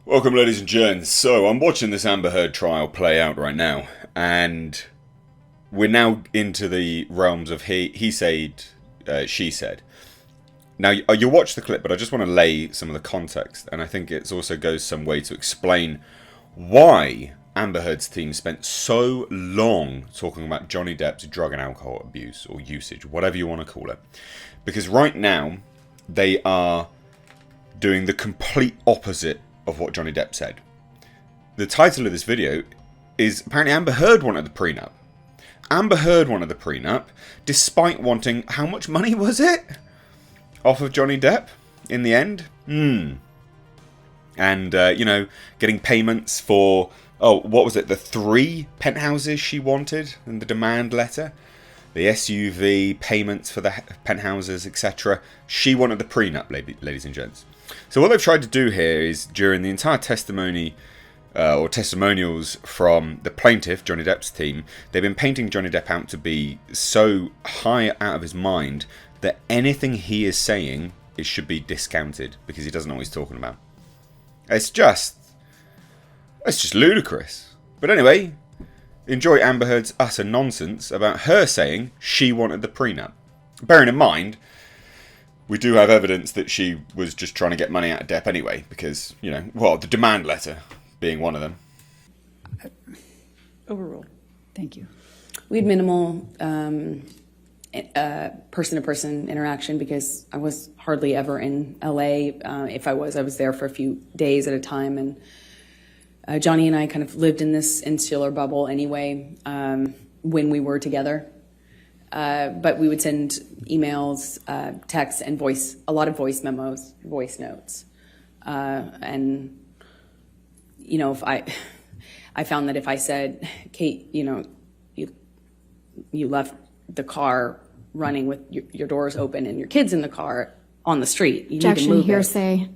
Welcome, ladies and gents. So I'm watching this Amber Heard trial play out right now, and we're now into the realms of he said, she said. Now, you'll watch the clip, but I just want to lay some of the context, and I think it also goes some way to explain why Amber Heard's team spent so long talking about Johnny Depp's drug and alcohol abuse, or usage, whatever you want to call it. Because right now, they are doing the complete opposite of what Johnny Depp said. The title of this video is apparently Amber Heard wanted the prenup. Amber Heard wanted the prenup, despite wanting, how much money was it? Off of Johnny Depp, in the end? And, you know, getting payments for, what was it, the 3 penthouses she wanted in the demand letter? The SUV, payments for the penthouses, etc. She wanted the prenup, ladies and gents. So what they've tried to do here is, during the entire testimony or testimonials from the plaintiff, Johnny Depp's team, they've been painting Johnny Depp out to be so high out of his mind that anything he is saying should be discounted because he doesn't know what he's talking about. It's just ludicrous. But anyway, enjoy Amber Heard's utter nonsense about her saying she wanted the prenup. Bearing in mind, we do have evidence that she was just trying to get money out of Depp anyway, because, you know, well, the demand letter being one of them. Overruled. Thank you. We had minimal person-to-person interaction because I was hardly ever in LA. If I was there for a few days at a time. And Johnny and I kind of lived in this insular bubble anyway when we were together. But we would send emails, texts, and a lot of voice memos, voice notes. And, you know, if I found that if I said, Kate, you know, you left the car running with your doors open and your kids in the car on the street, you need to move hearsay.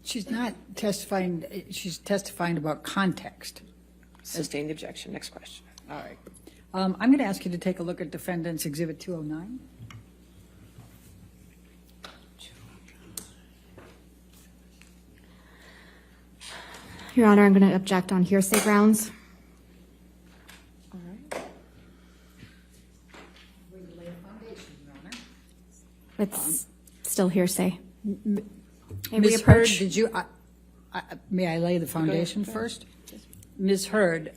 She's not testifying. She's testifying about context. Sustain the objection. Next question. All right. I'm going to ask you to take a look at Defendant's Exhibit 209. Your Honor, I'm going to object on hearsay grounds. All right. It's still hearsay. Ms. Heard, did you? May I lay the foundation first? Ms. Heard,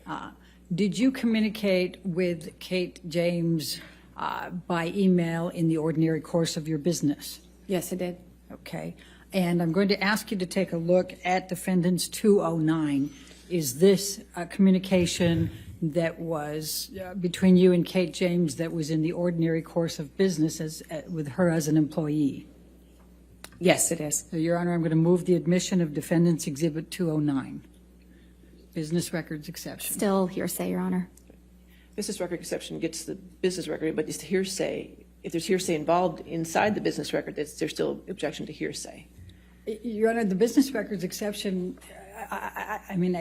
did you communicate with Kate James by email in the ordinary course of your business? Yes, I did. Okay. And I'm going to ask you to take a look at Defendant's 209. Is this a communication that was between you and Kate James that was in the ordinary course of business with her as an employee? Yes, it is. So, Your Honor, I'm going to move the admission of Defendant's Exhibit 209. Business records exception. Still hearsay, Your Honor. Business record exception gets the business record, but it's hearsay. If there's hearsay involved inside the business record, there's still objection to hearsay. Your Honor, the business records exception, I mean,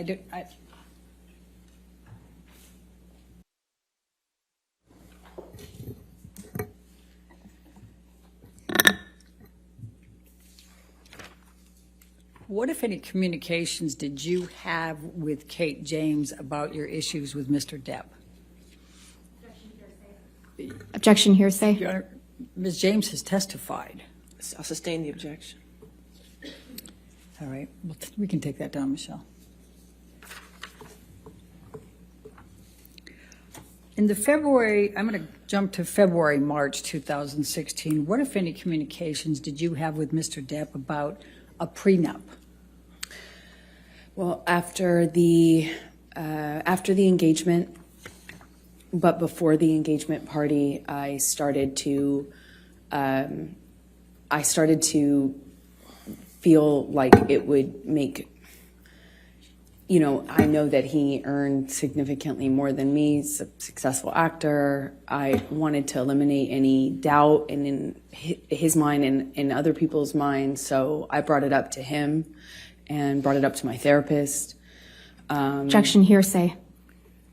what, if any, communications did you have with Kate James about your issues with Mr. Depp? Objection hearsay. Your Honor, Ms. James has testified. I'll sustain the objection. All right. Well, we can take that down, Michelle. In the February, I'm going to jump to February, March 2016. What, if any, communications did you have with Mr. Depp about a prenup? Well, after the engagement, but before the engagement party, I started to feel like it would make, you know, I know that he earned significantly more than me. He's a successful actor. I wanted to eliminate any doubt in his mind and in other people's minds. So I brought it up to him and brought it up to my therapist. Objection hearsay.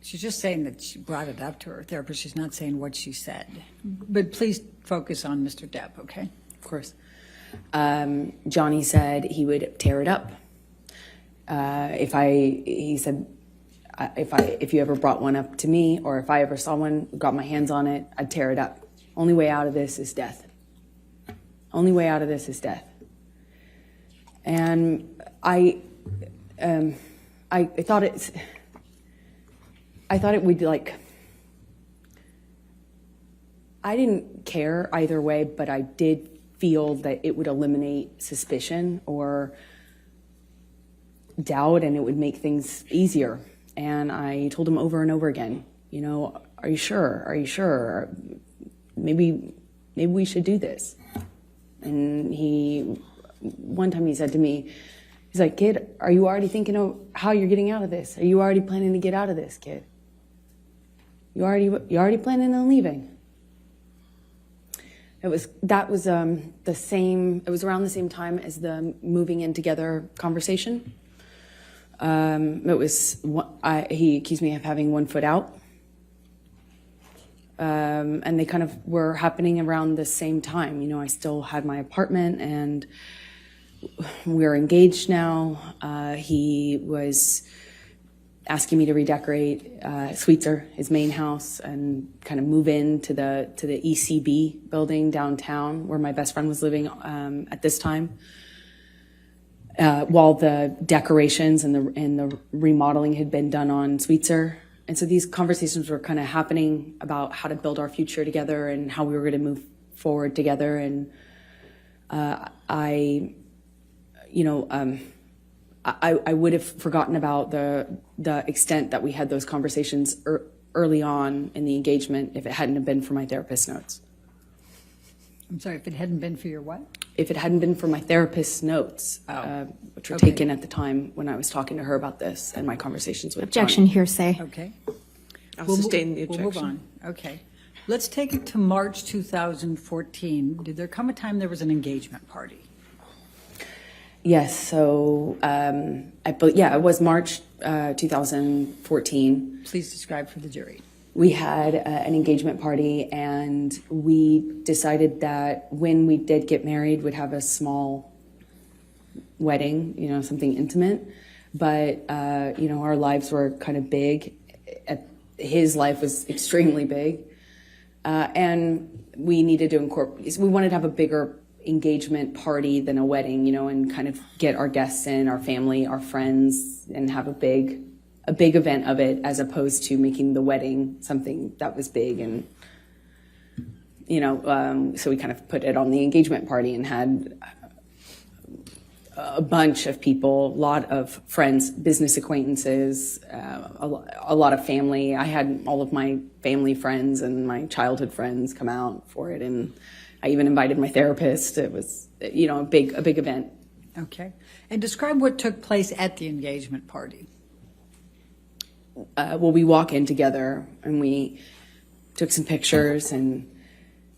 She's just saying that she brought it up to her therapist. She's not saying what she said. But please focus on Mr. Depp, okay? Of course. Johnny said he would tear it up. He said, if you ever brought one up to me, or if I ever saw one, got my hands on it, I'd tear it up. Only way out of this is death. Only way out of this is death. And I thought it would, like, I didn't care either way, but I did feel that it would eliminate suspicion or doubt, and it would make things easier. And I told him over and over again, you know, are you sure? Are you sure? Maybe we should do this. And one time he said to me, he's like, kid, are you already thinking of how you're getting out of this? Are you already planning to get out of this, kid? You already planning on leaving? It was around the same time as the moving in together conversation. He accused me of having 1 foot out. And they kind of were happening around the same time. You know, I still had my apartment and we're engaged now. He was asking me to redecorate Sweetser, his main house, and kind of move into the ECB building downtown where my best friend was living at this time. While the decorations and the remodeling had been done on Sweetser. And so these conversations were kind of happening about how to build our future together and how we were going to move forward together. And I would have forgotten about the extent that we had those conversations early on in the engagement if it hadn't have been for my therapist's notes. I'm sorry, if it hadn't been for your what? If it hadn't been for my therapist's notes, which were Okay. taken at the time when I was talking to her about this and my conversations with Objection, Johnny. hearsay. Okay. I'll sustain the objection. We'll move on. Okay. Let's take it to March 2014. Did there come a time there was an engagement party? Yes, so it was March 2014. Please describe for the jury. We had an engagement party, and we decided that when we did get married, we'd have a small wedding, you know, something intimate. But, our lives were kind of big. His life was extremely big. And we needed to incorporate, we wanted to have a bigger engagement party than a wedding, you know, and kind of get our guests in, our family, our friends, and have a big event of it, as opposed to making the wedding something that was big. And, so we kind of put it on the engagement party and had a bunch of people, a lot of friends, business acquaintances, a lot of family. I had all of my family friends and my childhood friends come out for it. And I even invited my therapist. It was, a big event. Okay. And describe what took place at the engagement party. We walk in together and we took some pictures and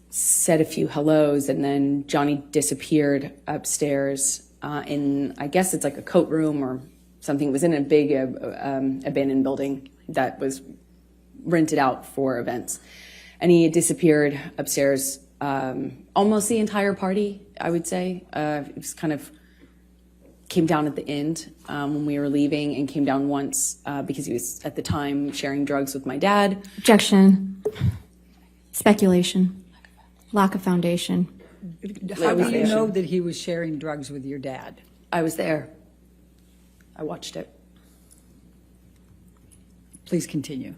said a few hellos, and then Johnny disappeared upstairs in, I guess it's like a coat room or something. It was in a big abandoned building that was rented out for events. And he had disappeared upstairs almost the entire party, I would say. It was kind of came down at the end when we were leaving, and came down once because he was at the time sharing drugs with my dad. Objection. Speculation. Lack of foundation. How do you know that he was sharing drugs with your dad? I was there. I watched it. Please continue.